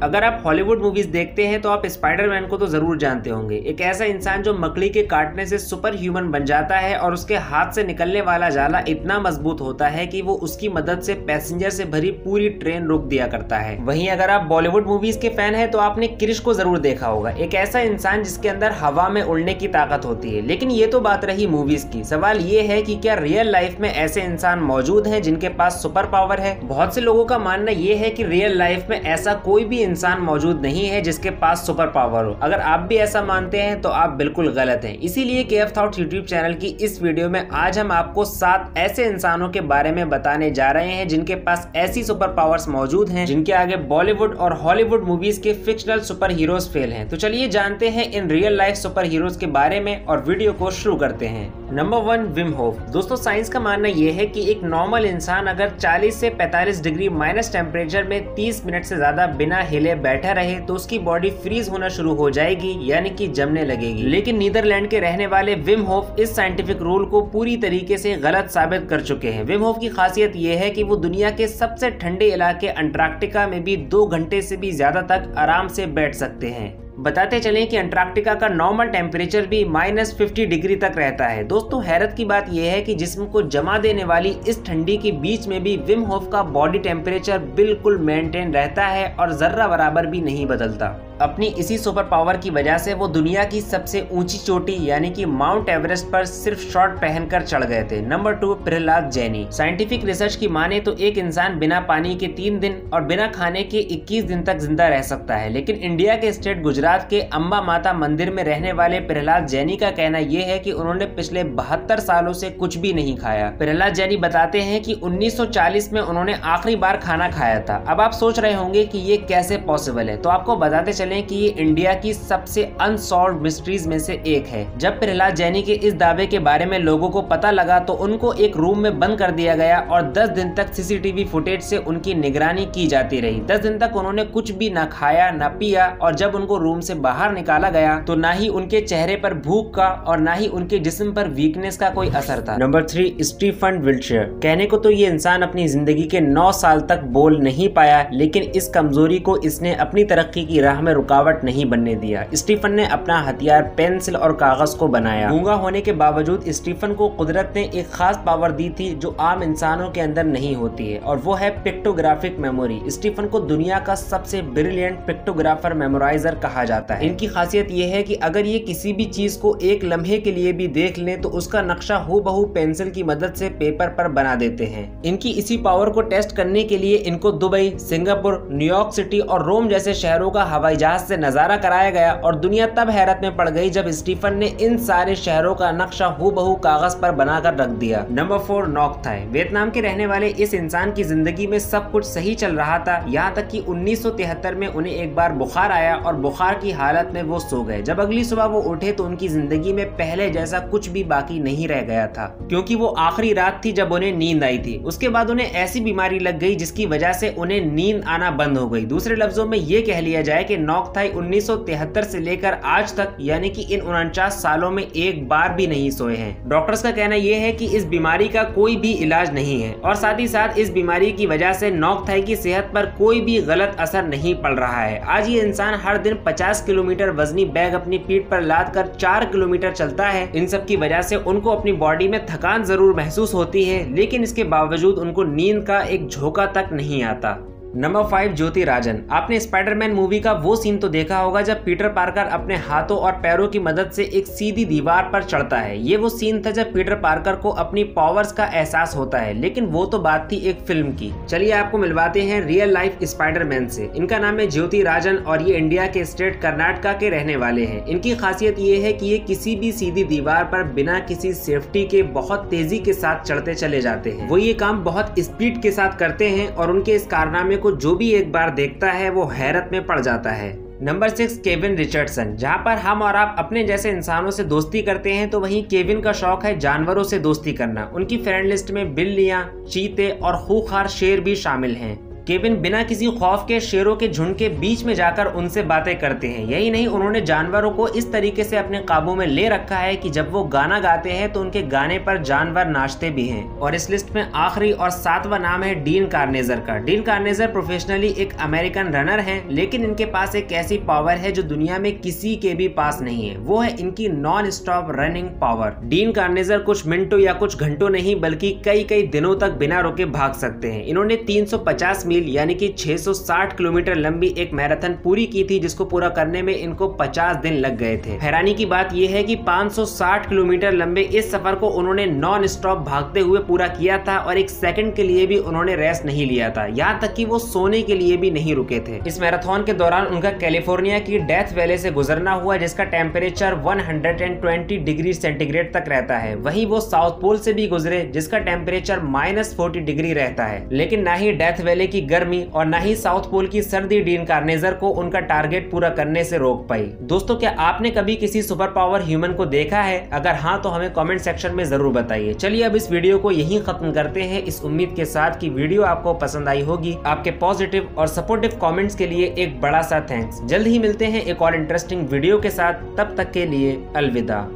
अगर आप Hollywood movies देखते हैं तो आप स्पाइडरमैन को तो जरूर जानते होंगे। एक ऐसा इंसान जो मकड़ी के काटने से सुपर ह्यूमन बन जाता है और उसके हाथ से निकलने वाला जाला इतना मजबूत होता है कि वो उसकी मदद से पैसेंजर से भरी पूरी ट्रेन रोक दिया करता है। वहीं अगर आप बॉलीवुड मूवीज के फैन हैं तो आपने क्रिश को जरूर देखा होगा। एक ऐसा इंसान जिसके अंदर हवा में उड़ने की ताकत होती है। लेकिन ये तो बात रही मूवीज की। सवाल ये है कि क्या रियल लाइफ में ऐसे इंसान मौजूद हैं जिनके पास सुपर पावर है? बहुत से लोगों का मानना ये है कि रियल लाइफ में ऐसा कोई भी इंसान मौजूद नहीं है जिसके पास सुपर पावर हो। अगर आप भी ऐसा मानते हैं तो आप बिल्कुल गलत हैं। इसीलिए केएफ थॉट्स यूट्यूब चैनल की इस वीडियो में आज हम आपको 7 ऐसे इंसानों के बारे में बताने जा रहे हैं जिनके पास ऐसी सुपर पावर्स मौजूद हैं जिनके आगे बॉलीवुड और हॉलीवुड मूवीज के फिक्शनल सुपर हीरोज फेल हैं। तो चलिए जानते हैं in real life super heroes के बारे में और वीडियो को शुरू करते हैं। Number 1, Vim Hoff. दोस्तों, साइंस का मानना यह है कि एक नॉर्मल इंसान अगर 40 से 45 डिग्री माइनस टेम्परेचर में 30 मिनट से ज्यादा बिना हिले बैठा रहे तो उसकी बॉडी फ्रीज होना शुरू हो जाएगी, यानी कि जमने लगेगी। लेकिन नीदरलैंड के रहने वाले विम होफ इस साइंटिफिक रूल को पूरी तरीके से गलत साबित कर चुके हैं। विम होफ की खासियत यह है कि वो दुनिया के सबसे ठंडे इलाके अंटार्कटिका में भी 2 घंटे से भी ज्यादा तक आराम से बैठ सकते हैं। बताते चलें कि अंटार्कटिका का नॉर्मल टेम्परेचर भी -50 डिग्री तक रहता है। दोस्तों, हैरत की बात यह है कि जिस्म को जमा देने वाली इस ठंडी के बीच में भी विम होफ का बॉडी टेम्परेचर बिल्कुल मेंटेन रहता है और जर्रा बराबर भी नहीं बदलता। अपनी इसी सुपर पावर की वजह से वो दुनिया की सबसे ऊंची चोटी यानी कि माउंट एवरेस्ट पर सिर्फ शॉर्ट पहनकर चढ़ गए थे। नंबर 2, प्रहलाद जैनी। साइंटिफिक रिसर्च की माने तो एक इंसान बिना पानी के 3 दिन और बिना खाने के 21 दिन तक जिंदा रह सकता है। लेकिन इंडिया के स्टेट गुजरात के अंबा माता मंदिर में रहने वाले प्रहलाद जैनी का कहना यह है कि उन्होंने पिछले 72 सालों से कुछ भी नहीं खाया। प्रहलाद जैनी बताते हैं कि 1940 में उन्होंने आखिरी बार खाना खाया था। अब आप सोच रहे होंगे कि ये कैसे पॉसिबल है, तो आपको बताते कि ये इंडिया की सबसे अनसॉल्व्ड मिस्ट्रीज में से एक है। जब प्रहलाद जैनी के इस दावे के बारे में लोगों को पता लगा तो उनको एक रूम में बंद कर दिया गया और 10 दिन तक सीसीटीवी फुटेज से उनकी निगरानी की जाती रही। 10 दिन तक उन्होंने कुछ भी ना खाया ना पिया और जब उनको रूम से बाहर निकाला गया तो ना ही उनके चेहरे पर भूख का और ना ही उनके जिस्म पर वीकनेस का कोई असर था। Number 3, Stephen Wiltshire. कहने को तो ये इंसान अपनी जिंदगी के 9 साल तक बोल नहीं पाया, लेकिन इस कमजोरी को इसने अपनी तरक्की की राह में रुकावट नहीं बनने दिया। स्टीफन ने अपना हथियार पेंसिल और कागज को बनाया। गूंगा होने के बावजूद स्टीफन को कुदरत ने एक खास पावर दी थी जो आम इंसानों के अंदर नहीं होती है, और वो है पिक्टोग्राफिक मेमोरी। स्टीफन को दुनिया का सबसे ब्रिलियंट पिक्टोग्राफर मेमोराइजर कहा जाता है। इनकी खासियत यह है कि अगर ये किसी भी चीज को एक लम्हे के लिए भी देख लें तो उसका नक्शा हूबहू पेंसिल की मदद से पेपर पर बना देते हैं। इनकी इसी पावर को टेस्ट करने के लिए इनको दुबई, सिंगापुर, न्यूयॉर्क सिटी और रोम जैसे शहरों का हवाई जहाज से नजारा कराया गया और दुनिया तब हैरत में पड़ गई जब स्टीफन ने इन सारे शहरों का नक्शा हूबहू कागज पर बनाकर रख दिया। Number 4, knock Thai. वियतनाम के रहने वाले इस इंसान की जिंदगी में सब कुछ सही चल रहा था, यहाँ तक कि 1973 में उन्हें एक बार बुखार आया और बुखार की हालत में वो सो गए। जब अगली सुबह वो उठे तो उनकी जिंदगी में पहले जैसा कुछ भी बाकी नहीं रह गया था, क्योंकि वो आखिरी रात थी जब उन्हें नींद आई थी। उसके बाद उन्हें ऐसी बीमारी लग गई जिसकी वजह से उन्हें नींद आना बंद हो गई। दूसरे लफ्जों में ये कह लिया जाए कि नॉक थाई 1973 से लेकर आज तक यानी कि इन 49 सालों में एक बार भी नहीं सोए हैं। डॉक्टर्स का कहना यह है कि इस बीमारी का कोई भी इलाज नहीं है और साथ ही साथ इस बीमारी की वजह से नॉक थाई की सेहत पर कोई भी गलत असर नहीं पड़ रहा है। आज ये इंसान हर दिन 50 किलोमीटर वजनी बैग अपनी पीठ पर लाद कर 4 किलोमीटर चलता है। इन सब की वजह से उनको अपनी बॉडी में थकान जरूर महसूस होती है, लेकिन इसके बावजूद उनको नींद का एक झोंका तक नहीं आता। नंबर 5, ज्योति राजन। आपने स्पाइडरमैन मूवी का वो सीन तो देखा होगा जब पीटर पार्कर अपने हाथों और पैरों की मदद से एक सीधी दीवार पर चढ़ता है। ये वो सीन था जब पीटर पार्कर को अपनी पावर्स का एहसास होता है, लेकिन वो तो बात थी एक फिल्म की। चलिए आपको मिलवाते हैं रियल लाइफ स्पाइडरमैन से। इनका नाम है ज्योति राजन और ये इंडिया के स्टेट कर्नाटका के रहने वाले हैं। इनकी खासियत ये है कि ये किसी भी सीधी दीवार पर बिना किसी सेफ्टी के बहुत तेजी के साथ चढ़ते चले जाते हैं। वो ये काम बहुत स्पीड के साथ करते हैं और उनके इस कारनामे को जो भी एक बार देखता है वो हैरत में पड़ जाता है। Number 6, Kevin Richardson. जहां पर हम और आप अपने जैसे इंसानों से दोस्ती करते हैं तो वहीं केविन का शौक है जानवरों से दोस्ती करना। उनकी फ्रेंड लिस्ट में बिल्लियां, चीते और खूंखार शेर भी शामिल हैं। केविन बिना किसी खौफ के शेरों के झुंड के बीच में जाकर उनसे बातें करते हैं। यही नहीं, उन्होंने जानवरों को इस तरीके से अपने काबू में ले रखा है कि जब वो गाना गाते हैं तो उनके गाने पर जानवर नाचते भी हैं। और इस लिस्ट में आखिरी और 7वां नाम है डीन कार्नेजर का। डीन कार्नेजर प्रोफेशनली एक अमेरिकन रनर हैं, लेकिन इनके पास एक ऐसी पावर है जो दुनिया में किसी के भी पास नहीं है। वो है इनकी non stop running power. Dean Karnazes कुछ मिनटों या कुछ घंटों नहीं बल्कि कई दिनों तक बिना रुके भाग सकते हैं। इन्होंने 350 मील यानी कि 660 किलोमीटर लंबी एक मैराथन पूरी की थी, जिसको पूरा करने में इनको 50 दिन लग गए थे। हैरानी की बात यह है कि 560 किलोमीटर लंबे इस सफर को उन्होंने नॉन स्टॉप भागते हुए पूरा किया था और एक सेकंड के लिए भी उन्होंने रेस्ट नहीं लिया था। यहाँ तक कि वो सोने के लिए भी नहीं रुके थे। इस मैराथन के दौरान उनका कैलिफोर्निया की डेथ वैली से गुजरना हुआ, जिसका टेम्परेचर 120 डिग्री सेंटीग्रेड तक रहता है। वहीं वो साउथ पोल से भी गुजरे, जिसका टेम्परेचर -40 डिग्री रहता है। लेकिन ना ही डेथ वैली की गर्मी और ना ही साउथ पोल की सर्दी डीन कार्नेजर को उनका टारगेट पूरा करने से रोक पाई। दोस्तों, क्या आपने कभी किसी सुपर पावर ह्यूमन को देखा है? अगर हाँ तो हमें कमेंट सेक्शन में जरूर बताइए। चलिए अब इस वीडियो को यहीं खत्म करते हैं, इस उम्मीद के साथ कि वीडियो आपको पसंद आई होगी। आपके पॉजिटिव और सपोर्टिव कमेंट्स के लिए एक बड़ा सा थैंक्स। जल्द ही मिलते हैं एक और इंटरेस्टिंग वीडियो के साथ, तब तक के लिए अलविदा।